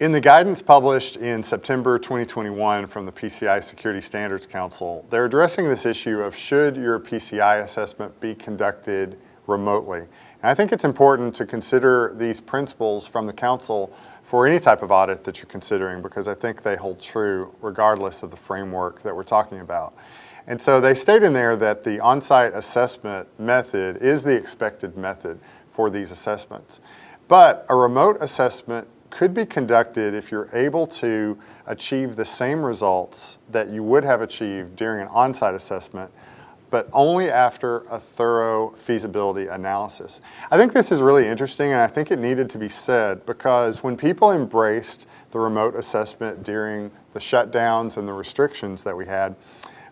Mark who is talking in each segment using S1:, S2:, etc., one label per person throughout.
S1: In the guidance published in September 2021 from the PCI Security Standards Council, they're addressing this issue of should your PCI assessment be conducted remotely. And I think it's important to consider these principles from the Council for any type of audit that you're considering, because I think they hold true regardless of the framework that we're talking about. And so they state in there that the on-site assessment method is the expected method for these assessments. But a remote assessment could be conducted if you're able to achieve the same results that you would have achieved during an on-site assessment, but only after a thorough feasibility analysis. I think this is really interesting, and I think it needed to be said, because when people embraced the remote assessment during the shutdowns and the restrictions that we had,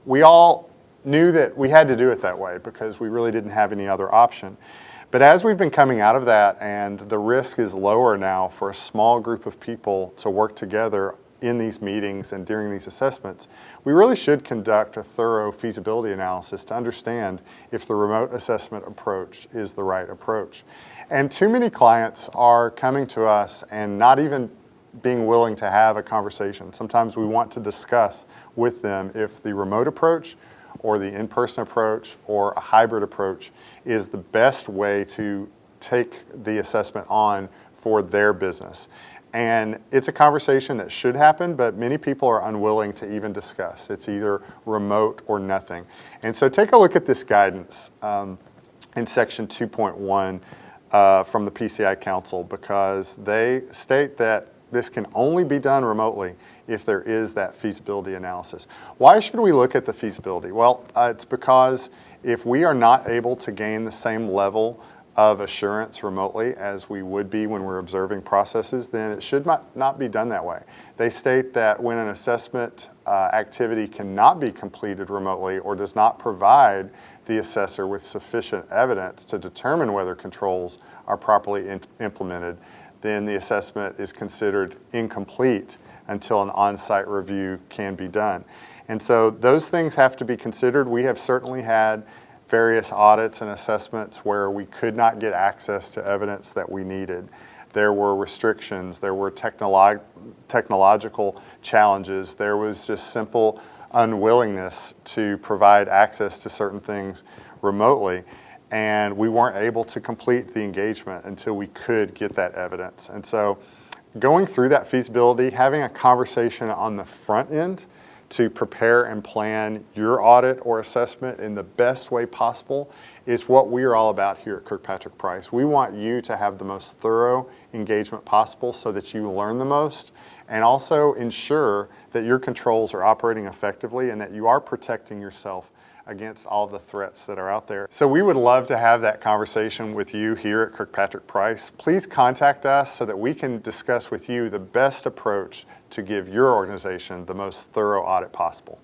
S1: we all knew that we had to do it that way because we really didn't have any other option. But as we've been coming out of that and the risk is lower now for a small group of people to work together in these meetings and during these assessments, we really should conduct a thorough feasibility analysis to understand if the remote assessment approach is the right approach. And too many clients are coming to us and not even being willing to have a conversation. Sometimes we want to discuss with them if the remote approach or the in-person approach or a hybrid approach is the best way to take the assessment on for their business. And it's a conversation that should happen, but many people are unwilling to even discuss. It's either remote or nothing. And so take a look at this guidance in section 2.1 from the PCI Council, because they state that this can only be done remotely if there is that feasibility analysis. Why should we look at the feasibility? Well, it's because if we are not able to gain the same level of assurance remotely as we would be when we're observing processes, then it should not be done that way. They state that when an assessment activity cannot be completed remotely or does not provide the assessor with sufficient evidence to determine whether controls are properly implemented, then the assessment is considered incomplete until an on-site review can be done. And so those things have to be considered. We have certainly had various audits and assessments where we could not get access to evidence that we needed. There were restrictions, there were technological challenges, there was just simple unwillingness to provide access to certain things remotely. And we weren't able to complete the engagement until we could get that evidence. And so going through that feasibility, having a conversation on the front end to prepare and plan your audit or assessment in the best way possible is what we are all about here at KirkpatrickPrice. We want you to have the most thorough engagement possible so that you learn the most, and also ensure that your controls are operating effectively and that you are protecting yourself against all the threats that are out there. So we would love to have that conversation with you here at KirkpatrickPrice. Please contact us so that we can discuss with you the best approach to give your organization the most thorough audit possible.